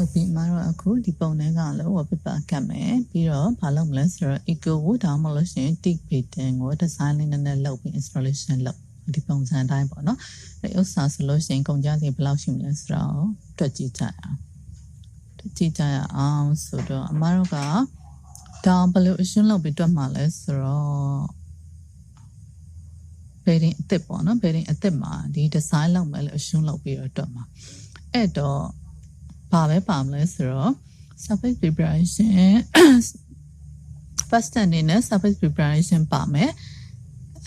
ဟုတ်ပြီမတော့အခုဒီပုံထဲကလည်းဝပပကတ်မယ်ပြီးတော့ဘာလုပ်မလဲဆိုတော့ eco ကိုဒါမှမဟုတ်ရှင် tick pattern ကို design လေးနဲ့လုပ်ပြီး installation လုပ်ဒီပုံစံတိုင်းပေါ့နော်ဒီဥစ္စာဆိုလို့ရှိရင်ကုန်ကြစည်ဘယ်လောက်ရှိမလဲဆိုတော့တွက်ကြည့်ကြရအောင်ဆိုတော့အမတို့ကဒါဘယ်လိုအရှင်းလုပ်ပြီးတွက်မှာလဲဆိုတော့ bearing အသစ်ပေါ့နော် bearing အသစ်မှာဒီ design လုပ်မယ်လို့အရှင်းလုပ်ပြီးတော့တွက်မှာအဲ့တော့ဘာပဲပါမလဲဆိုတော့ surface preparation first အနေနဲ့ surface preparation ပါမယ်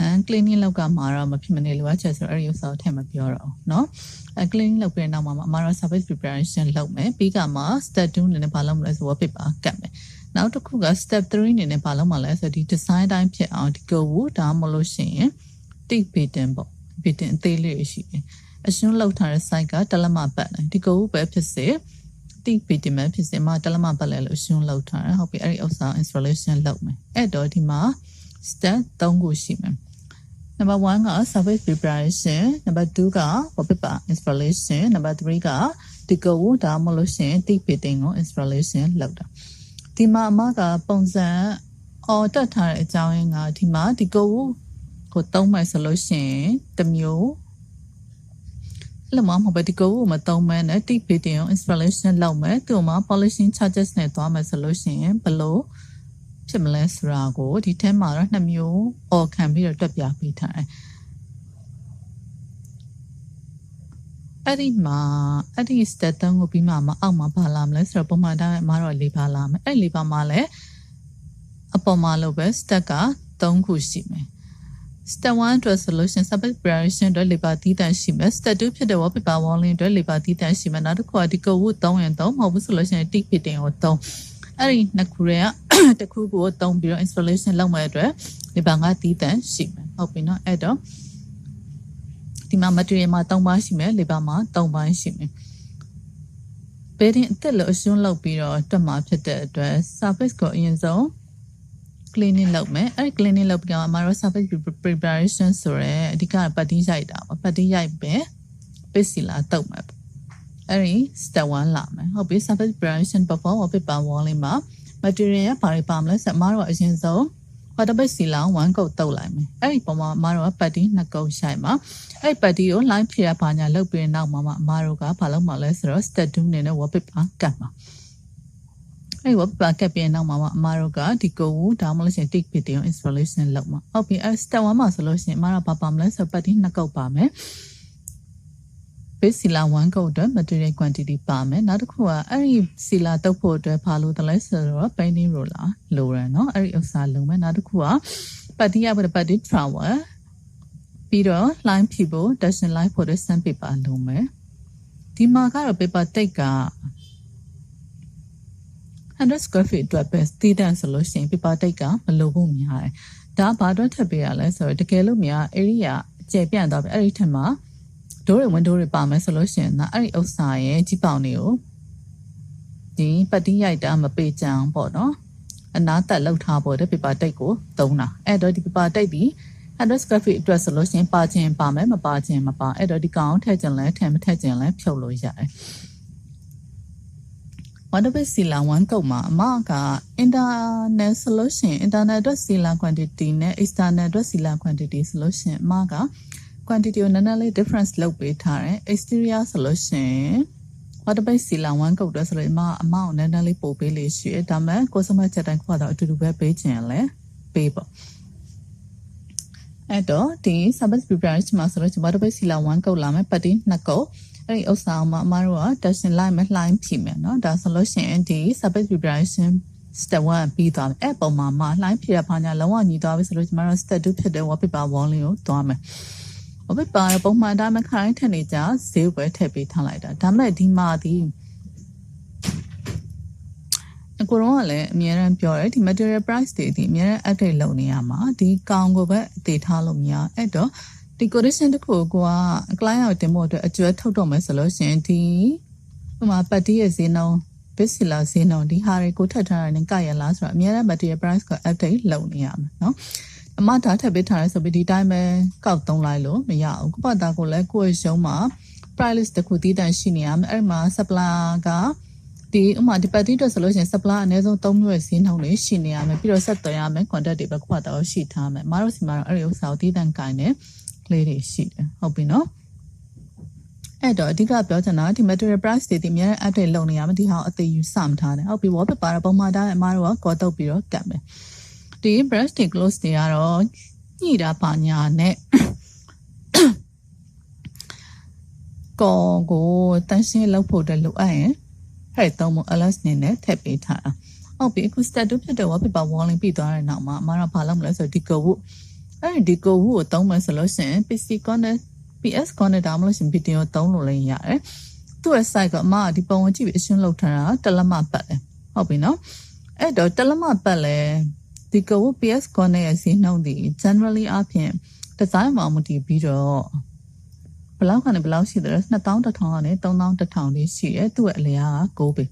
and cleaning လောက်ကမှာတော့မဖြစ်မနေလိုအပ်ချက်ဆိုတော့အဲ့ဒီဥစ္စာကိုထည့်မပြောတော့ဘူးเนาะ cleaning လောက်ပြီးနောက်မှာအမတို့ surface preparation လုပ်မယ်ပြီးကမှ step 2အနေနဲ့ဘာလုပ်မလဲဆိုတော့ paper ကတ်မယ်နောက်တစ်ခုက step 3အနေနဲ့ဘာလုပ်မှာလဲဆိုတော့ဒီ design တိုင်းဖြစ်အောင်ဒီကိုဒါမှမဟုတ်ရှင် tick pattern ပေါ့ pattern အသေးလေးရှိတယ်အရှင်းလောက်ထားတဲ့ site ကတလက်မပတ်တယ်ဒီကိုပဲဖြစ်စေ tick pattern မှာဖြစ်စေမှာတလက်မပတ်လဲလို့အရှင်းလောက်ထားတယ်ဟုတ်ပြီအဲ့ဒီဥစ္စာ installation လုပ်မယ်အဲ့တော့ဒီမှာ step 3ခုရှိမယ်Number 1 က surface preparation, number 2 က paper installation, number 3 ကဒီကိုဒါမှမဟုတ်ရှင် tick pattern ကို installation လုပ်တာဒီမှာအမကပုံစံတက်ထားတဲ့အကြောင်းရင်းကဒီမှာဒီကိုသုံးမယ်ဆိုလို့ရှင်တစ်မျိုးအဲ့လိုမှမဟုတ်ပဲဒီကိုမသုံးမဲနဲ့ tick pattern ကို installation လုပ်မယ်သူ့မှာ polishing charges နဲ့သွားမယ်ဆိုလို့ရှင်ဘလို့ဖြစ်မလဲဆိုတာကိုဒီထဲမှာတော့နှစ်မျိုးခံပြီးတော့တွက်ပြပေးထားတယ်အဲ့ဒီမှာအဲ့ဒီ step 3ကိုပြီးမှအောက်မှာပါလာမလဲဆိုတော့ပုံမှန်တိုင်းအမတော့၄ပါလာမယ်အဲ့၄ပါမှာလည်းအပေါ်မှာလို့ပဲ step က3ခုရှိမယ်Step 1 အတွက် solution surface preparation အတွက် labor တည်တံ့ရှိမယ် Step 2 ဖြစ်တဲ့ paper walling အတွက် labor တည်တံ့ရှိမယ်နောက်တစ်ခုကဒီကိုဝ3ရင်3မဟုတ်ဘူးဆိုလို့ရှိရင် tick pattern ကို3အဲ့ဒီနှစ်ခုတွေကတစ်ခုကိုသုံးပြီးတော့ installation လုပ်မဲ့အတွက်ဒီဘန်ကတည်တံ့ရှိမယ်ဟုတ်ပြီနော်အဲ့တော့ဒီမှာ material မှာ3ပါးရှိမယ် labor မှာ3ပါးရှိမယ် bearing အသက်လို့အရှင်းလုပ်ပြီးတော့တွက်မှာဖြစ်တဲ့အတွက် surface ကိုအရင်ဆုံး cleaning လုပ်မယ်အဲ့ဒီ cleaning လုပ်ပြီးတော့မှာတော့ surface preparation ဆိုရဲအဓိကပတ်တီးရိုက်တာပါပတ်တီးရိုက်ပဲပစ္စည်းလာတုပ်မယ်အဲ့ဒီ step 1လာမယ်ဟုတ်ပြီ surface preparation before paper walling မှာ material ဘာတွေပါမလဲဆက်မတို့အရင်ဆုံး water base စီလောင်း1ကုတ်တုပ်လိုက်မယ်အဲ့ဒီပုံမှာမတို့ပတ်တီး2ကုတ်ရှိုက်မှာအဲ့ပတ်တီးကို line ဖြည့်ရပါညာလုပ်ပြီးနောက်မှာမတို့ကဘာလုပ်မှာလဲဆိုတော့ step 2အနေနဲ့ paper ကတ်မှာအဲ့ paper ကတ်ပြီးနောက်မှာအမတို့ကဒီကိုဒါမှမဟုတ်ရှင် tick pattern installation လုပ်မှာဟုတ်ပြီအဲ့ step 1မှာဆိုလို့ရှိရင်အမတို့ဘာပါမလဲဆိုပတ်တီး2ကုတ်ပါမယ်စီလာ1ကုတ်အတွက် material quantity ပါမယ်နောက်တစ်ခုကအဲ့ဒီစီလာတုပ်ဖို့အတွက်ဘာလို့တလဲဆိုတော့ painting roller လိုရယ်เนาะအဲ့ဒီဥစ္စာလုံးမယ်နောက်တစ်ခုကပတ်တီးရဖို့ပတ်တီး trowel ပြီးတော့ line ဖြည့်ဖို့ dashing line ဖို့ sandpaper လုံးမယ်ဒီမှာကတော့ paper tape က100 square feet အတွက်ပဲတည်တံ့ဆိုလို့ရှိရင် paper tape ကမလိုဖို့များတယ်ဒါဘာတော့ထပ်ပေးရလဲဆိုတော့တကယ်လို့များ area ကျယ်ပြန့်သွားပြီအဲ့ဒီထက်မှာdoor တွေ window တွေပါမယ်ဆိုလို့ရှိရင်အဲ့ဒီဥစ္စာရဲ့ကြီးပေါင်တွေကိုဒီပတ်တီးရိုက်တာမပေချအောင်ပေါ့နော်အနားတက်လောက်ထားဖို့တဲ့ paper tape ကိုသုံးတာအဲ့တော့ဒီ paper tape ဒီ100 square feet အတွက်ဆိုလို့ရှိရင်ပါခြင်းပါမယ်မပါခြင်းမပါအဲ့တော့ဒီကောင်ထည့်ခြင်းလဲထည့်မထည့်ခြင်းလဲဖြုတ်လို့ရတယ်water base စီလာ1ကုတ်မှာအမက internal solution internal အတွက်စီလာ quantity နဲ့ external အတွက်စီလာ quantity ဆိုလို့ရှိရင်အမကquantity ကိုနည်းနည်းလေး difference လုပ်ပေးထားတယ် exterior ဆိုလို့ရှိရင် water base စီလာ1ကုတ်တော့ဆိုလို့အမကိုနည်းနည်းလေးပို့ပေးလေးရှိတယ်ဒါမဲ့ကိုစမချက်တိုင်းကတော့အတူတူပဲပေးခြင်းလဲပေးပေါ့အဲ့တော့ဒီ surface preparation မှာဆိုလို့ water base စီလာ1ကုတ်လာမယ်ပတ်တီး2ကုတ်အဲ့ဒီဥစ္စာမှာအမတို့က dashing line မဲ့ line ဖြည့်မယ်เนาะဒါဆိုလို့ရှိရင်ဒီ surface preparation step 1ပြီးသွားမယ်အဲ့ပုံမှာ line ဖြည့်ရပါညာလုံးဝညီသွားပြီဆိုလို့ကျွန်တော်တို့ step 2ဖြစ်တဲ့ wallpaper walling ကိုသွားမယ်paper ပုံမှန်တိုင်းမခိုင်းထက်နေကြဈေးပဲထည့်ပေးထားလိုက်တာဒါမဲ့ဒီမှာဒီကိုရောကလည်းအများအားပြောတယ်ဒီ material price တွေဒီအများအား update လုပ်နေရမှာဒီကောင်ကိုပဲအသေးထားလို့မရအဲ့တော့ decoration တခုက client ကိုတင်ဖို့အတွက်အကျွဲထုတ်တော့မယ်ဆိုလို့ရှင်ဒီဟိုမှာပတ်တီးရဲ့ဈေးနှုန်း bisila ဈေးနှုန်းဒီဟာတွေကိုထပ်ထားရရင်ကြရလားဆိုတော့အများအား material price ကို update လုပ်နေရမှာเนาะအမဒါထပ်ပေးထားရဲဆိုပြီးဒီတိုင်းပဲကောက်သုံးလိုက်လို့မရဘူးကိုယ့်ဘာသာကိုလည်းကိုယ့်ရဲ့ရုံးမှာ price list တစ်ခုတည်တံ့ရှိနေရမယ်အဲ့မှာ supplier က ဒီဥမာဒီပတ်တီတော့ဆိုလို့ရှိရင် supply အနည်းဆုံး3မျိုးရဲ့ဈေးနှုန်းတွေရှိနေရမယ်ပြီးတော့ဆက်သွယ်ရမယ် contact တွေပဲခွတ်တော့ရှိထားမယ်မတို့စီမှာတော့အဲ့ဒီဥစ္စာကိုတည်တံ့ကိုင်းနေကလေးတွေရှိတယ်ဟုတ်ပြီနော်အဲ့တော့အဓိကပြောချင်တာဒီ material price တွေဒီအများနဲ့ update လုပ်နေရမယ်ဒီဟာအသေးယူစမထားတယ်ဟုတ်ပြီ wallpaper ပုံမှန်တိုင်းအမားတို့ကကော်တုတ်ပြီးတော့ကတ်မယ်ဒီ brush တွေ close တွေကတော့ညှိတာပါညာနဲ့ကောကိုတန်းရှင်းလုပ်ဖို့တက်လိုအပ်ရင်ဟဲ့သုံးဖို့ ls နေနဲ့ထည့်ပေးထားတာဟုတ်ပြီအခု step 2ဖြစ်တဲ့ wallpaper walling ပြီးသွားတဲ့နောက်မှာအမတို့ဘာလုပ်မလဲဆိုတော့ဒီ go ကိုအဲ့ဒီ go ကိုသုံးမယ်ဆိုလို့ရှိရင် pc connect ps connect ဒါမှမဟုတ်ရှင် video သုံးလို့လည်းရတယ်သူ့ရဲ့ site ကအမဒီပုံကိုကြည့်ပြီးအရှင်းလုပ်ထားတာတလက်မပတ်တယ်ဟုတ်ပြီနော်အဲ့တော့တလက်မပတ်လဲဒီ go ps connect ရဲ့ဈေးနှုန်းဒီ generally အပြင် design မှာမူတည်ပြီးတော့ဘလောက်ကနေဘလောက်ရှိတယ်2100ကနေ3100လေးရှိတယ်သူ့ရဲ့အလျားက6ပဲ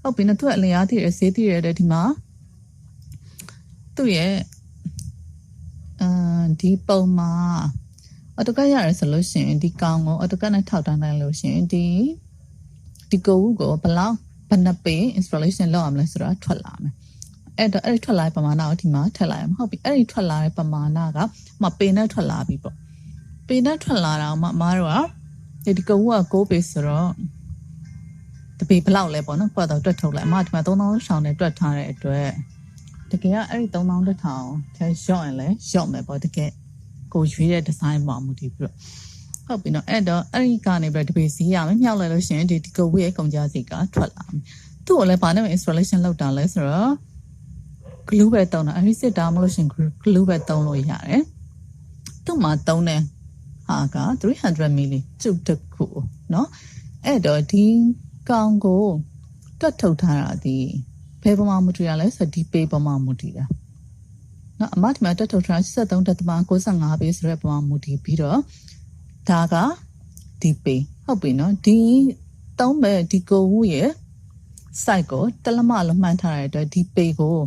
ဟုတ်ပြီနော်သူ့ရဲ့အလျားတည်ရဈေးတည်ရတဲ့ဒီမှာသူ့ရဲ့ဒီပုံမှာအော်တိုကတ်ရတယ်ဆိုလို့ရှိရင်ဒီကောင်ကိုအော်တိုကတ်နဲ့ထောက်တန်းနိုင်လို့ရှိရင်ဒီကိုကိုဘယ်နှပေ installation လုပ်ရမလဲဆိုတာထွက်လာမယ်အဲ့တော့အဲ့ဒီထွက်လာတဲ့ပမာဏကိုဒီမှာထည့်လိုက်ရမှာဟုတ်ပြီအဲ့ဒီထွက်လာတဲ့ပမာဏကပေနဲ့ထွက်လာပြီပေါ့ပေနဲ့ထွက်လာတာမှအမားတို့ကဒီကိုက6ပေဆိုတော့တပေဘယ်လောက်လဲပေါ့နော်ကွာတော့တွက်ထုတ်လိုက်အမဒီမှာ3000နဲ့တွက်ထားတဲ့အတွက်တကယ်ကအဲ့ဒီ3100ထဲရော့ရင်လဲရော့မယ်ပေါ့တကယ်ကိုရွေးတဲ့ design မှာမူတည်ပြီးတော့ဟုတ်ပြီနော်အဲ့တော့အဲ့ဒီကနေပြီးတပေစီးရမယ်မြောက်လိုက်လို့ရှိရင်ဒီကိုဝေးရဲ့ကုန်ကြစီကထွက်လာမယ်သူ့ကိုလည်းဘာနဲ့ installation လုပ်တာလဲဆိုတော့ glue ပဲတုံးတာအဲ့ဒီစစ်တာမလို့ရှင် glue ပဲတုံးလို့ရတယ်သူ့မှာတုံးတဲ့ဟာက300 ml ကျုပ်တစ်ခုเนาะအဲ့တော့ဒီကောင်ကိုတွတ်ထုတ်ထားတာဒီဘယ်ပေါ်မှာမူတည်ရလဲဆိုတော့ဒီပေပေါ်မှာမူတည်တာเนาะအမဒီမှာတွတ်ထုတ်ထား73.95ပေဆိုတဲ့ပေါ်မှာမူတည်ပြီးတော့ဒါကဒီပေဟုတ်ပြီเนาะဒီသုံးမဲ့ဒီကိုဝူရဲ့ site ကိုတလမလုံးမှန်းထားတဲ့အတွက်ဒီပေကို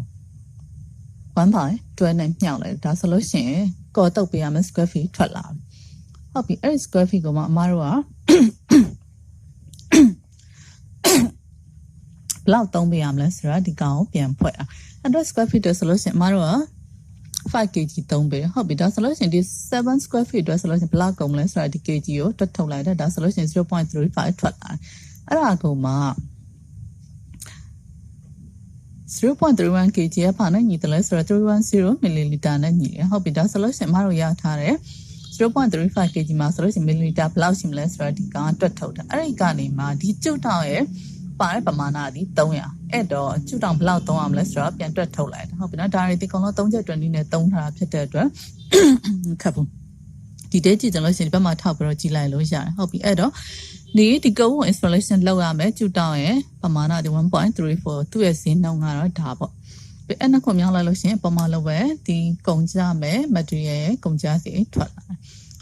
1 by 12နဲ့ညှောက်လိုက်ဒါဆိုလို့ရှိရင်ကော်တုတ်ပေးရမယ် square feet ထွက်လာပြီဟုတ်ပြီအဲ့ဒီ square feet ကိုမှအမတို့ကဘလောက်သုံးပေးရမလဲဆိုတော့ဒီကောင်ကိုပြန်ဖွဲ့အောင်အဲ့တော့ square feet ဆိုလို့ရှိရင်အမတို့က5 kg သုံးပေးဟုတ်ပြီဒါဆိုလို့ရှိရင်ဒီ7 square feet အတွက်ဆိုလို့ရှိရင်ဘလောက်ကုန်မလဲဆိုတော့ဒီ kg ကိုတွက်ထုတ်လိုက်တယ်ဒါဆိုလို့ရှိရင် 0.35 ထွက်လာတယ်အဲ့ဒါကိုမှ0.31 kg ကဘာနဲ့ညီတယ်လဲဆိုတော့310 ml နဲ့ညီတယ်ဟုတ်ပြီဒါဆိုလို့ရှိရင်အမတို့ရထားတယ်0.35 kg မှာဆိုလို့ရှိရင် milliliter ဘယ်လောက်ရှိမလဲဆိုတော့ဒီကောင်တွက်ထုတ်တယ်အဲ့ဒီကနေမှဒီကျုပ်တောင်ရဲ့ပါတဲ့ပမာဏဒီ300အဲ့တော့ကျုပ်တောင်ဘယ်လောက်သုံးရမလဲဆိုတော့ပြန်တွက်ထုတ်လိုက်တယ်ဟုတ်ပြီနော်ဒါရီဒီကောင်လုံး3ချက်တွင်နဲ့သုံးထားတာဖြစ်တဲ့အတွက်ခက်ဘူးဒီတဲကြည့်ကြလို့ရှိရင်ဒီဘက်မှာထောက်ပြီးတော့ကြည့်လိုက်လို့ရတယ်ဟုတ်ပြီအဲ့တော့ဒီကုန်းကို installation လုပ်ရမယ်ကျူတောင်းရဲ့ပမာဏဒီ 1.34 သူ့ရဲ့ဈေးနှုန်းကတော့ဒါပေါ့ပြီးအဲ့နှစ်ခုမြောက်လိုက်လို့ရှိရင်ပမာလို့ပဲဒီကုန်ကြမယ် material ရဲ့ကုန်ကြစီထွက်လာ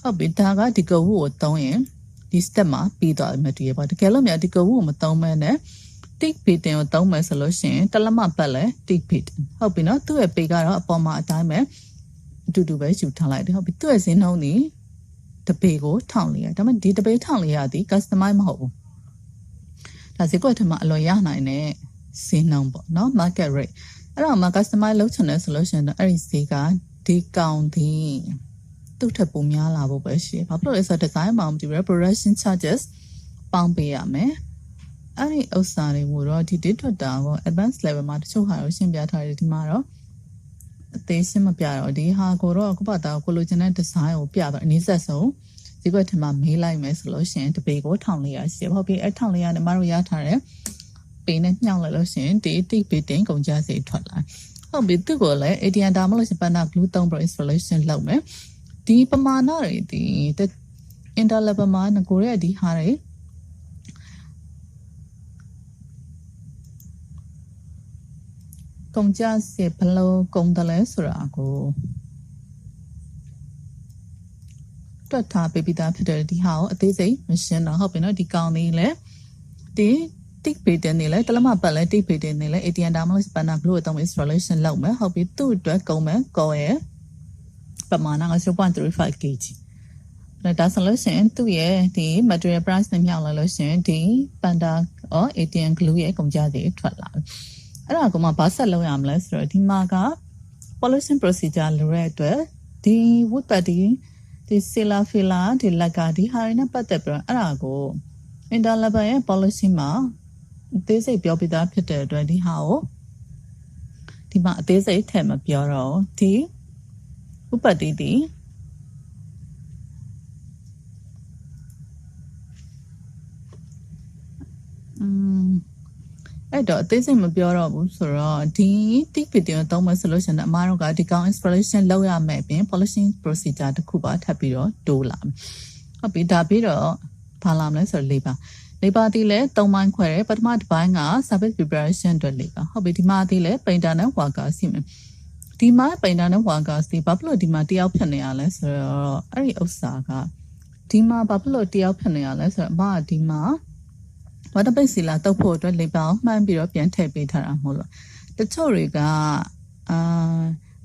ဟုတ်ပြီဒါကဒီကုန်းကိုသုံးရင်ဒီ step မှာပြီးသွားပြီ material ပေါ့တကယ်လို့များဒီကုန်းကိုမသုံးမဲနဲ့ tick beating ကိုသုံးမယ်ဆိုလို့ရှိရင်တလက်မပတ်လဲ tick beat ဟုတ်ပြီနော်သူ့ရဲ့ပေကတော့အပေါ်မှာအတိုင်းပဲအတူတူပဲယူထားလိုက်တယ်ဟုတ်ပြီသူ့ရဲ့ဈေးနှုန်းဒီတပေကို1400ဒါပေမဲ့ဒီတပေ1400ဒီ customize မဟုတ်ဘူးဒါဈေးကွက်ထဲမှာအလွန်ရနိုင်တဲ့ဈေးနှုန်းပေါ့နော် market rate အဲ့တော့မှ customize လုပ်ချင်တယ်ဆိုလို့ရှိရင်တော့အဲ့ဒီဈေးကဒီကောင်ဒီသူ့ထက်ပိုများလာဖို့ပဲရှိဘာဖြစ်လို့လဲဆိုတော့ design မှာမတူဘူး production charges ပေါင်းပေးရမယ်အဲ့ဒီဥစ္စာတွေကိုတော့ဒီ date ထွက်တာကို advanced level မှာတချို့ဟာကိုရှင်းပြထားတယ်ဒီမှာတော့အသေးရှင်းမပြတော့ဒီဟာကိုတော့အခုပတ်တာကိုလိုချင်တဲ့ design ကိုပြတော့အနည်းဆက်ဆုံးဒီကွက်ထမှာမေးလိုက်မယ်ဆိုလို့ရှိရင်တပေကို1400ရှိဟုတ်ပြီအဲ့1400နဲ့မတို့ရထားတယ်ပေနဲ့ညှောက်လိုက်လို့ရှိရင်ဒီ tick beating ကုန်ကြစီထွက်လာဟုတ်ပြီသူ့ကိုလည်း ATM ဒါမှမဟုတ်ပန်နာ glue သုံးပြီး installation လုပ်မယ်ဒီပမာဏတွေဒီ interlevel မှာငကိုရဲ့ဒီဟာတွေကုန်ကြစီဘလို့ကုန်တယ်လဲဆိုတာကိုတွက်ထားပေးပြီးသားဖြစ်တယ်ဒီဟာကိုအသေးစိတ်မရှင်းတော့ဟုတ်ပြီနော်ဒီကောင်လေးလည်းဒီ tick beating နေလဲတလမပတ်လဲ tick beating နေလဲ ATM ဒါမှမဟုတ် spanner glue အသုံး installation လုပ်မယ်ဟုတ်ပြီသူ့အတွက်ကုန်မယ်ကောရဲ့ပမာဏက 0.35 kg ဒါဆိုလို့ရှိရင်သူ့ရဲ့ဒီ material price နဲ့မြောက်လာလို့ရှိရင်ဒီ panda or ATM glue ရဲ့ကုန်ကြတွေထွက်လာတယ်အဲ့ဒါကမှဘာဆက်လုပ်ရမလဲဆိုတော့ဒီမှာက polishing procedure လိုတဲ့အတွက်ဒီ wood putty ဒီ sila fila ဒီလက်ကဒီဟာတွေနဲ့ပတ်သက်ပြီးတော့အဲ့ဒါကို interlevel ရဲ့ polishing မှာအသေးစိတ်ပြောပြတာဖြစ်တဲ့အတွက်ဒီဟာကိုဒီမှာအသေးစိတ်ထည့်မပြောတော့ဒီ wood putty ဒီအဲ့တော့အသေးစိတ်မပြောတော့ဘူးဆိုတော့ဒီ tick video သုံးမယ်ဆိုလို့ရှိရင်အမားတို့ကဒီကောင် installation လုပ်ရမယ်ပြင် polishing procedure တစ်ခုပါထပ်ပြီးတော့တိုးလာမယ်ဟုတ်ပြီဒါပြီးတော့ဘာလာမလဲဆိုတော့labor ဒီလဲ3ပိုင်းခွဲတယ်ပထမတစ်ပိုင်းက service preparation အတွက် labor ဟုတ်ပြီဒီမှာဒီလဲ painter နဲ့ worker စီမယ်ဒီမှာ painter နဲ့ worker စီဘာဖြစ်လို့ဒီမှာတယောက်ဖြစ်နေရလဲဆိုတော့အဲ့ဒီဥစ္စာကဒီမှာဘာဖြစ်လို့တယောက်ဖြစ်နေရလဲဆိုတော့အမကဒီမှာဘာတပိတ်စီလာတုပ်ဖို့အတွက်လေပောင်းမှန်းပြီးတော့ပြန်ထည့်ပေးထားတာမဟုတ်လို့တချို့တွေက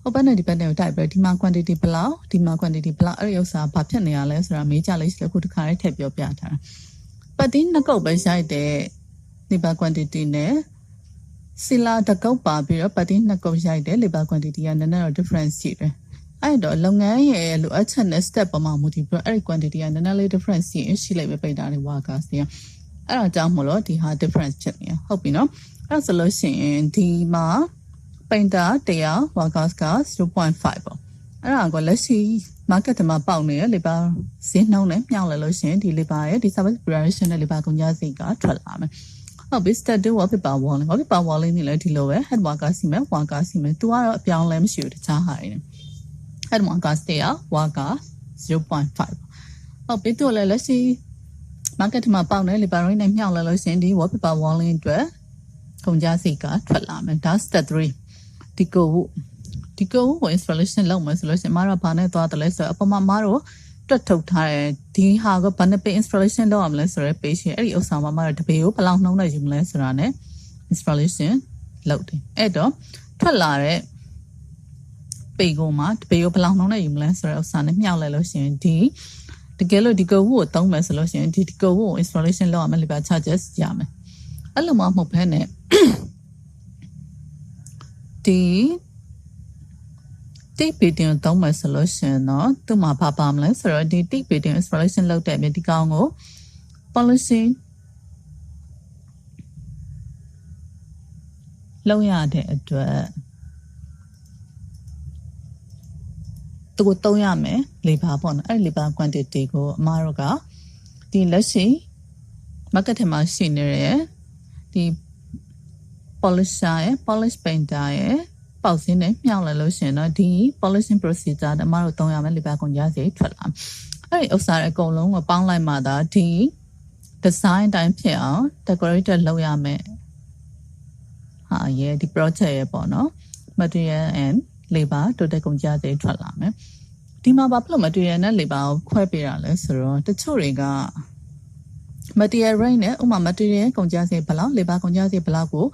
ဟုတ်ပါနဲ့ဒီဘက်နဲ့တိုက်ပြီးဒီမှာ quantity ဘလောက်ဒီမှာ quantity ဘလောက်အဲ့ဒီဥစ္စာဘာဖြစ်နေရလဲဆိုတာမေးကြလိုက်စလေခုတစ်ခါလေးထည့်ပြောပြထားတာပတ်တင်းနှစ်ကုတ်ပဲရိုက်တဲ့labor quantity နဲ့စီလာတစ်ကုတ်ပါပြီးတော့ပတ်တင်းနှစ်ကုတ်ရိုက်တဲ့ labor quantity ကနည်းနည်းတော့ difference ရှိတယ်အဲ့တော့လုပ်ငန်းရဲ့လိုအပ်ချက်နဲ့ step ပေါ်မှာမူတည်ပြီးတော့အဲ့ဒီ quantity ကနည်းနည်းလေး difference ရှိလိုက်ပဲပိတ်တာတွေ workers တွေအဲ့တော့ကြောင့်မလို့ဒီဟာ difference ဖြစ်နေဟုတ်ပြီနော်အဲ့ဆိုလို့ရှိရင်ဒီမှာ painter တရား workers က 0.5 ပေါ့အဲ့ဒါကလက်ရှိ market မှာပေါက်နေတဲ့ labor ဈေးနှုန်းနဲ့မျှလိုက်လို့ရှိရင်ဒီ labor ရဲ့ဒီ service preparation နဲ့ labor ကုန်ကျစရိတ်ကထွက်လာမယ်ဟုတ်ပြီ step 2 wallpaper walling နေလဲဒီလိုပဲ head worker စီမယ် worker စီမယ်သူကတော့အပြောင်းလဲမရှိဘူးတခြားဟာတွေ head worker တရား worker 0.5 ဟုတ်ပြီသူလည်းလက်ရှိmarket မှာပေါက်နေ labor rate နဲ့မျှောက်လာလို့ရှင်ဒီ wallpaper walling အတွက်ကုန်ကျစရိတ်ကထွက်လာမယ်ဒါ step 3ဒီကို installation လုပ်မယ်ဆိုလို့ရှင်မတို့ဘာနဲ့သွားတယ်လဲဆိုတော့အပေါ်မှာမတို့တွတ်ထုတ်ထားတယ်ဒီဟာကဘာနဲ့ installation လုပ်ရမလဲဆိုတော့ page အဲ့ဒီဥစ္စာမှာမတို့တပေကိုဘယ်လောက်နှုံးနဲ့ယူမလဲဆိုတာ ਨੇ installation လုပ်တယ်အဲ့တော့ထွက်လာတဲ့ပေကိုမှာတပေကိုဘယ်လောက်နှုံးနဲ့ယူမလဲဆိုတော့ဥစ္စာ ਨੇ မျှောက်လိုက်လို့ရှင်ဒီတကယ်လို့ဒီကိုကိုသုံးမယ်ဆိုလို့ရှိရင်ဒီကိုကို installation လုပ်ရမယ် labor charges ရမယ်အဲ့လိုမှမဟုတ်ဘဲနဲ့ဒီ tick video သုံးမယ်ဆိုလို့ရှိရင်တော့သူ့မှာဘာပါမလဲဆိုတော့ဒီ tick video installation လုပ်တဲ့အပြင်ဒီကောင်ကို polishing လုပ်ရတဲ့အတွက်သူကိုသုံးရမယ် labor ပေါ့နော်အဲ့ labor quantity ကိုအမားတို့ကဒီလက်ရှိ market ထဲမှာရှိနေတဲ့ဒီ polisher ရဲ့ polish painter ရဲ့ပေါက်စင်းနဲ့မျှောက်လိုက်လို့ရှင်တော့ဒီ polishing procedure အမားတို့သုံးရမယ် labor ကုန်ကျစရိတ်ထွက်လာအဲ့ဒီဥစ္စာတွေအကုန်လုံးကိုပေါင်းလိုက်မှသာဒီ design တိုင်းဖြစ်အောင် decorated လုပ်ရမယ်ဟာရဲ့ဒီ project ရဲ့ပေါ့နော် material and labor total ကုန်ကျစရိတ်ထွက်လာမယ်ဒီမှာဘာဖြစ်လို့ material နဲ့ labor ကိုခွဲပေးတာလဲဆိုတော့တချို့တွေက material rate နဲ့ဥပမာ material ကုန်ကျစရိတ်ဘယ်လောက် labor ကုန်ကျစရိတ်ဘယ်လောက်ကို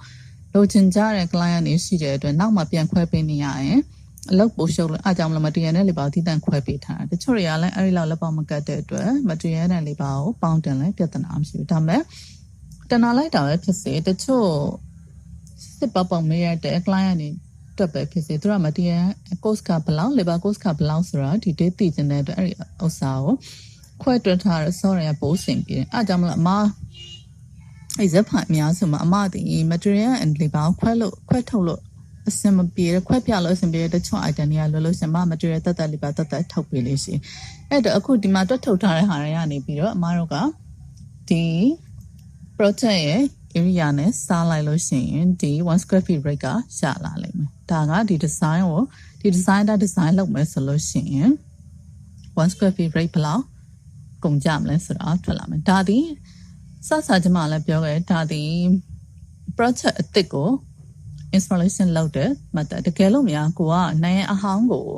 လိုချင်ကြတဲ့ client တွေရှိတဲ့အတွက်နောက်မှပြန်ခွဲပေးနေရရင်အလုပ်ပိုရှုပ်လို့အားကြောင့်မလို့ material နဲ့ labor ကိုတည်တံ့ခွဲပေးထားတာတချို့တွေကလည်းအဲ့ဒီလောက်လက်ပေါက်မကတ်တဲ့အတွက် material နဲ့ labor ကိုပေါင်းတင်လဲပြဿနာမရှိဘူးဒါပေမဲ့တနာလိုက်တာပဲဖြစ်စေတချို့စစ်ပပောင်မေးရတဲ့ client တွေတွက်ပဲဖြစ်စေသူက material cost ကဘယ်လောက် labor cost ကဘယ်လောက်ဆိုတာဒီ date သိတဲ့အတွက်အဲ့ဒီဥစ္စာကိုခွဲတွက်ထားတဲ့ software ကပို့ဆင်ပြီးအားကြောင့်မလို့အမအဲ့ဇက်ဖိုင်အများစုမှာအမဒီ material and labor ခွဲထုတ်လို့အစင်မပြေခွဲပြလို့အစင်ပြေတချို့ item တွေကလွယ်လို့စင်မ material တက်တက် labor တက်တက်ထုတ်ပေးလို့ရှိအဲ့တော့အခုဒီမှာတွက်ထုတ်ထားတဲ့ဟာတွေကနေပြီးတော့အမတို့ကဒီ project ရဲ့ area နဲ့စားလိုက်လို့ရှိရင်ဒီ1 square feet rate ကရလာလိမ့်မယ်ဒါကဒီ design ကိုဒီ design လုပ်မယ်ဆိုလို့ရှိရင်1 square feet rate ဘယ်လောက်ကုန်ကြမလဲဆိုတာထွက်လာမယ်ဒါဒီစကျမလည်းပြောခဲ့ဒါဒီ project အသစ်ကို installation လုပ်တဲ့ method တကယ်လို့များကိုကနိုင်ရန်အဟောင်းကို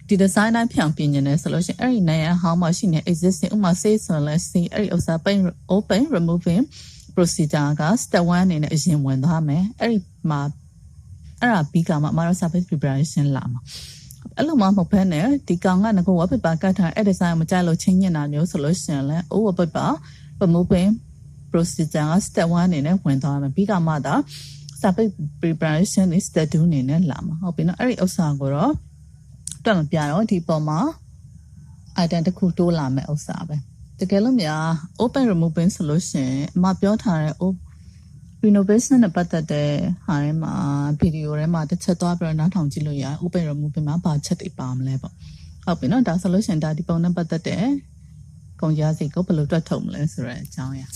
ဒီ design တိုင်းဖြောင်းပြင်နေတယ်ဆိုလို့ရှိရင်အဲ့ဒီနိုင်ရန်အဟောင်းမှာရှိနေ existing ဥပမာ say ဆိုရင်လည်း say အဲ့ဒီဥစ္စာ open removing procedure က step 1အနေနဲ့အရင်ဝင်သွားမယ်အဲ့ဒီမှာအဲ့ဒါပြီးကမှအမတို့ service preparation လာမှာအဲ့လိုမှမဟုတ်ဘဲနဲ့ဒီကောင်ကငကို wallpaper ကတ်ထားအဲ့ design ကိုမကြိုက်လို့ချင်းညင်တာမျိုးဆိုလို့ရှိရင်လည်း wallpaper removing procedure က step 1အနေနဲ့ဝင်သွားမယ်ပြီးကမှသာစာပေ preparation နဲ့ step 2အနေနဲ့လာမှာဟုတ်ပြီနော်အဲ့ဒီဥစ္စာကိုတော့တွက်မပြတော့ဒီပေါ်မှာ item တစ်ခုတိုးလာမယ်ဥစ္စာပဲတကယ်လို့များ open removing ဆိုလို့ရှိရင်အမပြောထားတဲ့ renovation နဲ့ပတ်သက်တဲ့ဟာထဲမှာဗီဒီယိုထဲမှာတစ်ချက်သွားပြီးတော့နားထောင်ကြည့်လို့ရတယ် open removing မှာဘာချက်တွေပါမလဲပေါ့ဟုတ်ပြီနော်ဒါဆိုလို့ရှိရင်ဒါဒီပုံနဲ့ပတ်သက်တဲ့ကုန်ကြစည်ကိုဘယ်လိုတွက်ထုတ်မလဲဆိုတဲ့အကြောင်းအရာ